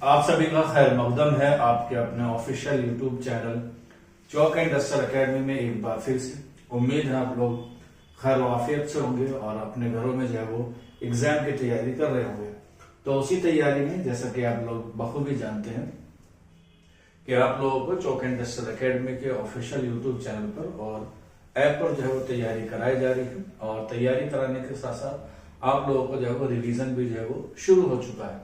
आप सभी का खैर मकदम है आपके अपने official YouTube channel chalk and duster academy में एक बार फिर से। उम्मीद है आप लोग खैर वाफियत से होंगे और अपने घरों में जो है वो एग्जाम की तैयारी कर रहे होंगे। तो उसी तैयारी में जैसा कि आप लोग बखूबी जानते हैं कि आप लोगों को चौक एंड डस्टर एकेडमी के ऑफिशियल यूट्यूब चैनल पर और ऐप पर जो है वो तैयारी कराई जा रही है और तैयारी कराने के साथ साथ आप लोगों को जो है वो रिवीजन भी जो है वो शुरू हो चुका है।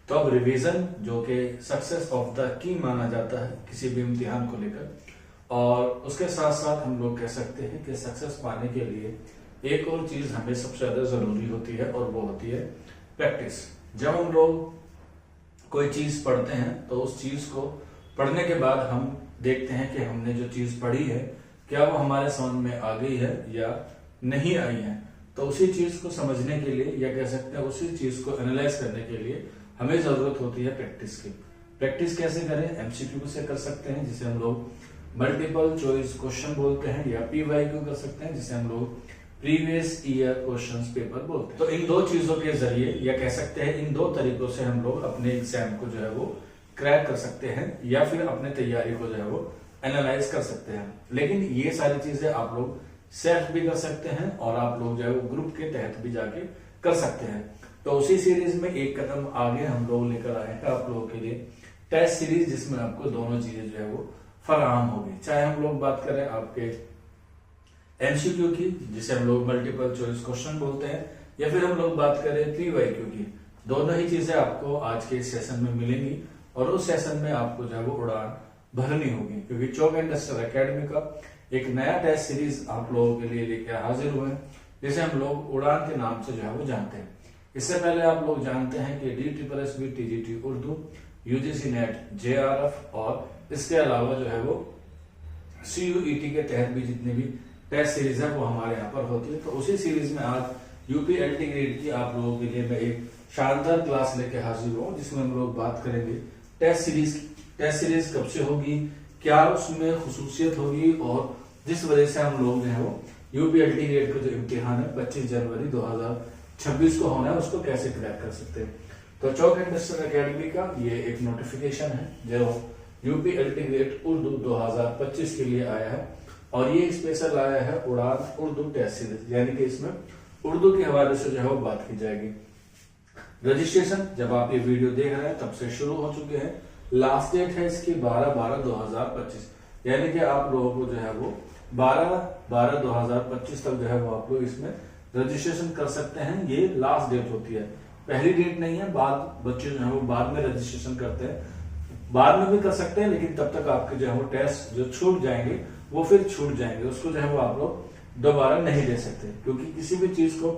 तो अब रिवीजन जो कि सक्सेस ऑफ द की माना जाता है किसी भी इम्तिहान को लेकर, और उसके साथ साथ हम लोग कह सकते हैं कि सक्सेस पाने के लिए एक और चीज हमें सबसे ज्यादा जरूरी होती है और वो होती है प्रैक्टिस। जब हम लोग कोई चीज पढ़ते हैं तो उस चीज को पढ़ने के बाद हम देखते हैं कि हमने जो चीज पढ़ी है क्या वो हमारे समझ में आ गई है या नहीं आई है। तो उसी चीज को समझने के लिए या कह सकते हैं उसी चीज को एनालाइज करने के लिए हमें जरूरत होती है प्रैक्टिस की। प्रैक्टिस कैसे करें? एमसीक्यू से कर सकते हैं जिसे हम लोग मल्टीपल चॉइस क्वेश्चन बोलते हैं, या पीवाईक्यू कर सकते हैं जिसे हम लोग प्रीवियस ईयर क्वेश्चंस पेपर बोलते हैं। तो इन दो चीजों के जरिए या कह सकते हैं इन दो तरीकों से हम लोग अपने एग्जाम को जो है वो क्रैक कर सकते हैं या फिर अपने तैयारी को जो है वो एनालाइज कर सकते हैं। लेकिन ये सारी चीजें आप लोग सेल्फ भी कर सकते हैं और आप लोग जो है वो ग्रुप के तहत भी जाके कर सकते हैं। तो उसी सीरीज में एक कदम आगे हम लोग लेकर आए हैं आप लोगों के लिए टेस्ट सीरीज, जिसमें आपको दोनों चीजें जो है वो फराहम होगी। चाहे हम लोग बात करें आपके एमसीक्यू की जिसे हम लोग मल्टीपल चॉइस क्वेश्चन बोलते हैं, या फिर हम लोग बात करें पीवाईक्यू की, दोनों ही चीजें आपको आज के सेशन में मिलेंगी और उस सेशन में आपको जो है वो उड़ान भरनी होगी, क्योंकि चौक एंड डस्टर एकेडमी का एक नया टेस्ट सीरीज आप लोगों के लिए लेकर हाजिर हुए हैं जिसे हम लोग उड़ान के नाम से जो है वो जानते हैं। इससे पहले आप लोग जानते हैं कि DSSB TGT Urdu, UGC net, JRF और इसके अलावा जो है वो CUET के तहत भी जितनी भी टेस्ट सीरीज है वो हमारे यहाँ पर होती है। तो उसी सीरीज में आज UPLT ग्रेड की आप लोगों के लिए मैं एक शानदार क्लास लेके हाजिर हूँ जिसमें हम लोग बात करेंगे टेस्ट सीरीज की। टेस्ट सीरीज कब से होगी, क्या उसमें खुसूसियत होगी और जिस वजह से हम लोग जो है वो UPLT ग्रेड का जो इम्तिहान है 25 जनवरी 2026 को होना है उसको कैसे क्रैक कर सकते हैं। तो चौक एंड डस्टर एकेडमी का ये एक नोटिफिकेशन है जो UPLT ग्रेड उर्दू 2025 के लिए आया है और ये स्पेशल आया है उड़ान उर्दू टेस्ट सीरीज, यानी कि इसमें उर्दू के हवाले से जो है वो बात की जाएगी। रजिस्ट्रेशन जब आप ये वीडियो देख रहे हैं तब से शुरू हो चुके हैं। लास्ट डेट है इसकी 12/12/2025, यानी कि आप लोगों को जो है वो 12/12/2025 तक जो है वो आप लोग इसमें रजिस्ट्रेशन कर सकते हैं। ये लास्ट डेट होती है, पहली डेट नहीं है। बाद बच्चे जो है वो बाद में रजिस्ट्रेशन करते हैं, बाद में भी कर सकते हैं, लेकिन तब तक आपके जो है वो टेस्ट जो छूट जाएंगे वो फिर छूट जाएंगे, उसको जो है वो आप लोग दोबारा नहीं दे सकते, क्योंकि किसी भी चीज को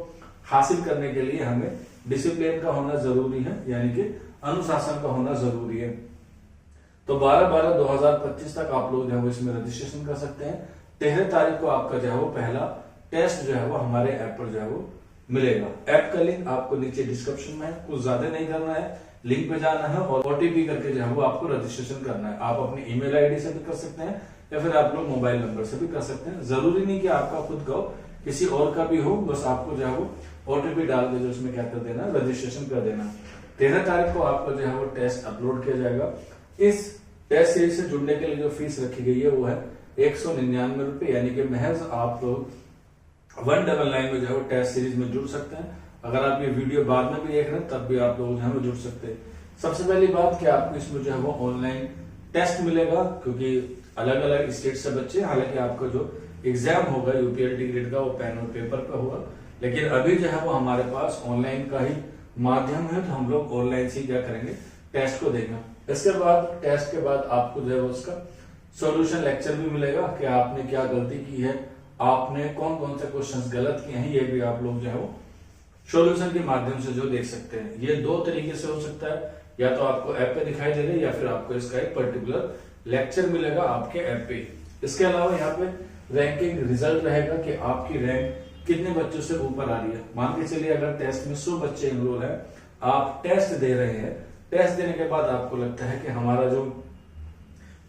हासिल करने के लिए हमें डिसिप्लिन का होना जरूरी है, यानी कि अनुशासन का होना जरूरी है। तो 12/12/2025 तक आप लोग जो है वो इसमें रजिस्ट्रेशन कर सकते हैं। 13 तारीख को आपका जो है वो पहला टेस्ट जो है वो हमारे ऐप पर जो है वो मिलेगा। ऐप का लिंक आपको नीचे डिस्क्रिप्शन में है, कुछ ज्यादा नहीं करना है, लिंक पे जाना है और OTP करके जो है वो आपको रजिस्ट्रेशन करना है। आप अपनी ईमेल आईडी से भी कर सकते हैं या फिर आप लोग मोबाइल नंबर से भी कर सकते हैं। जरूरी नहीं कि आपका खुद का हो, किसी और का भी हो, बस आपको जो है वो OTP डाल के जो इसमें क्या कर देना, रजिस्ट्रेशन कर देना। 13 तारीख को आपको जो है वो टेस्ट अपलोड किया जाएगा। इस टेस्ट सीरीज से जुड़ने के लिए जो फीस रखी गई है वो है 199 रुपए, यानी कि महज आप लोग 199 में जो है वो टेस्ट सीरीज में जुड़ सकते हैं। अगर आप ये वीडियो बाद में भी देख रहे हैं तब भी आप लोग जो है वो जुड़ सकते हैं। सबसे पहली बात कि आपको इसमें जो है वो ऑनलाइन टेस्ट मिलेगा, क्योंकि अलग अलग स्टेट से बच्चे, हालांकि आपका जो एग्जाम होगा UPLT ग्रेड का वो पेन और पेपर पे होगा, लेकिन अभी जो है वो हमारे पास ऑनलाइन का ही माध्यम है, तो हम लोग ऑनलाइन से क्या करेंगे, टेस्ट को देंगे। इसके बाद टेस्ट के बाद आपको जो है उसका सॉल्यूशन लेक्चर भी मिलेगा कि आपने क्या गलती की है, आपने कौन कौन से क्वेश्चंस गलत किए हैं, ये भी आप लोग जो है वो सॉल्यूशन के माध्यम से जो देख सकते हैं। ये दो तरीके से हो सकता है, या तो आपको ऐप पे दिखाई दे या फिर आपको इसका एक पर्टिकुलर लेक्चर मिलेगा आपके ऐप पे। इसके अलावा यहाँ पे रैंकिंग रिजल्ट रहेगा कि आपकी रैंक कितने बच्चों से ऊपर आ रही है। मान के चलिए अगर टेस्ट में 100 बच्चे इनरोल है, आप टेस्ट दे रहे हैं, टेस्ट देने के बाद आपको लगता है कि हमारा जो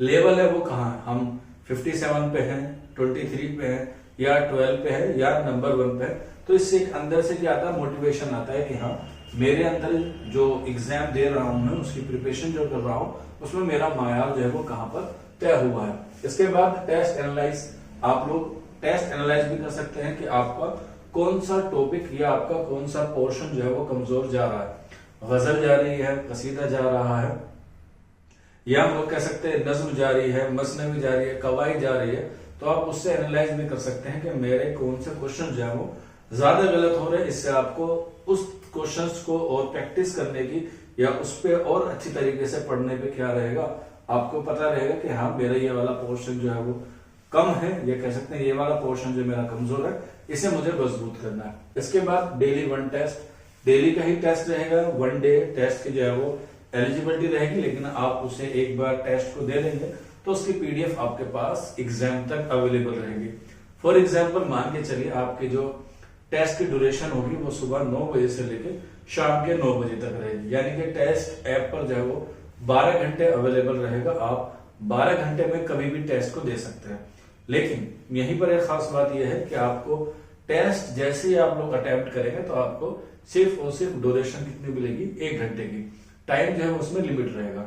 लेवल है वो कहाँ है, हम 57 पे हैं, 23 पे हैं, या 12 पे है, या नंबर 1 पे है, तो इससे एक अंदर से क्या आता है, मोटिवेशन आता है कि हाँ मेरे अंदर जो एग्जाम दे रहा हूं मैं, उसकी प्रिपरेशन जो कर रहा हूं, उसमें मेरा मायार जो है वो कहां पर तय हुआ है। इसके बाद टेस्ट एनालाइज, आप लोग टेस्ट एनालाइज भी कर सकते हैं कि आपका कौन सा टॉपिक या आपका कौन सा पोर्शन जो है वो कमजोर जा रहा है। गजल जा रही है, कसीदा जा रहा है, या हम लोग कह सकते हैं नज्म जा रही है, मसनवी जा रही है, कवायद जा रही है, तो आप उससे एनालाइज भी कर सकते हैं कि मेरे कौन से क्वेश्चन जो है वो ज्यादा गलत हो रहे हैं। इससे आपको उस क्वेश्चंस को और प्रैक्टिस करने की या उस पर और अच्छी तरीके से पढ़ने पे क्या रहेगा, आपको पता रहेगा कि हाँ मेरा ये वाला पोर्शन जो है वो कम है, या कह सकते हैं ये वाला पोर्शन जो मेरा कमजोर है, इसे मुझे मजबूत करना है। इसके बाद डेली वन टेस्ट, डेली का ही टेस्ट रहेगा, वन डे टेस्ट की जो है वो एलिजिबिलिटी रहेगी, लेकिन आप उसे एक बार टेस्ट को दे देंगे तो उसकी पीडीएफ आपके पास एग्जाम तक अवेलेबल रहेगी। फॉर एग्जाम्पल मान के चलिए आपकी जो टेस्ट की ड्यूरेशन होगी वो सुबह 9 बजे से लेकर शाम के 9 बजे तक रहेगी, यानी कि टेस्ट ऐप पर जो है वो 12 घंटे अवेलेबल रहेगा। आप 12 घंटे में कभी भी टेस्ट को दे सकते हैं। लेकिन यहीं पर एक खास बात यह है कि आपको टेस्ट जैसे ही आप लोग अटेम्प्ट करेंगे तो आपको सिर्फ और सिर्फ ड्यूरेशन कितनी मिलेगी, 1 घंटे की। टाइम जो है उसमें लिमिट रहेगा।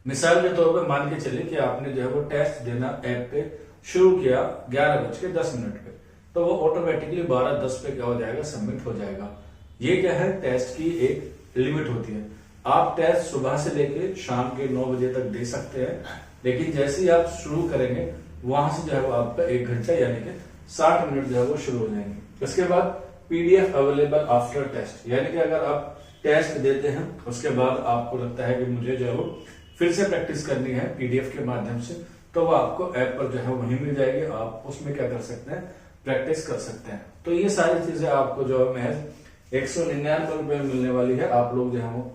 मिसाल के तौर पर मान के चलिए कि आपने जो है वो टेस्ट देना ऐप पे शुरू किया 11:10 पे, तो वो ऑटोमेटिकली 12:10 पे क्या हो जाएगा, सबमिट हो जाएगा। ये क्या है, टेस्ट की एक लिमिट होती है। आप टेस्ट सुबह से लेके शाम के 9 बजे तक दे सकते हैं, लेकिन जैसे ही आप शुरू करेंगे वहां से जो है वो आपका 1 घंटा यानी कि 60 मिनट जो है वो शुरू हो जाएंगे। इसके बाद पीडीएफ अवेलेबल आफ्टर टेस्ट, यानी कि अगर आप टेस्ट देते हैं उसके बाद आपको लगता है कि मुझे जो है वो फिर से प्रैक्टिस करनी है पीडीएफ के माध्यम से, तो वो आपको ऐप पर जो है वहीं मिल जाएगी। आप उसमें क्या कर सकते हैं, प्रैक्टिस कर सकते हैं। तो ये सारी चीजें आपको जो है महज 199 रुपए में मिलने वाली है। आप लोग जो है वो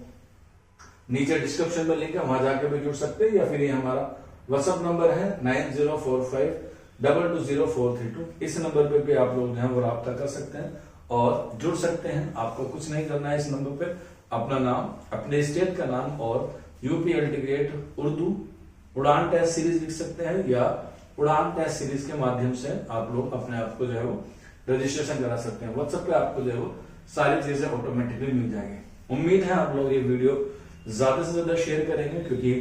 नीचे डिस्क्रिप्शन में लिंक है, वहां जाके भी जुड़ सकते हैं, या फिर ये हमारा व्हाट्सएप नंबर है 9045220432। इस नंबर पे भी आप लोग जो है वो राब्ता कर सकते हैं और जुड़ सकते हैं। आपको कुछ नहीं करना है, इस नंबर पे अपना नाम, अपने स्टेट का नाम और यूपीएलटी ग्रेड उर्दू उड़ान टेस्ट सीरीज लिख सकते हैं, या उड़ान टेस्ट सीरीज के माध्यम से आप लोग अपने आप को जो है वो रजिस्ट्रेशन करा सकते हैं। व्हाट्सएप पे आपको जो है वो सारी चीजें ऑटोमेटिकली मिल जाएंगी। उम्मीद है आप लोग ये वीडियो ज्यादा से ज्यादा शेयर करेंगे, क्योंकि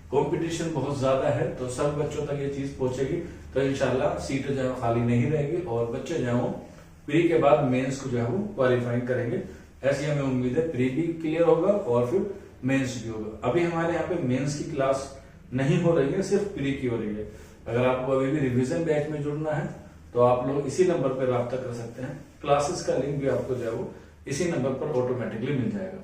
कंपटीशन बहुत ज्यादा है, तो सब बच्चों तक ये चीज पहुंचेगी, तो इंशाल्लाह सीटें जो है खाली नहीं रहेगी और बच्चे जो है वो प्री के बाद मेंस को जो है वो क्वालिफाई करेंगे। ऐसी हमें उम्मीद है प्री भी क्लियर होगा और फिर मेंस भी होगा। अभी हमारे यहाँ पे मेंस की क्लास नहीं हो रही है, सिर्फ प्री की हो रही है। अगर आपको अभी भी रिवीजन बैच में जुड़ना है तो आप लोग इसी नंबर पर राब्ता कर सकते हैं। क्लासेस का लिंक भी आपको जो है वो इसी नंबर पर ऑटोमेटिकली मिल जाएगा।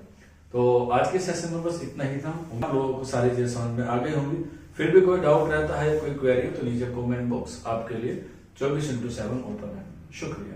तो आज के सेशन में बस इतना ही था। आप लोगों को सारी चीजें समझ में आ गई होंगी। फिर भी कोई डाउट रहता है, कोई क्वेरी हो, तो नीचे कमेंट बॉक्स आपके लिए 24/7 ओपन है। शुक्रिया।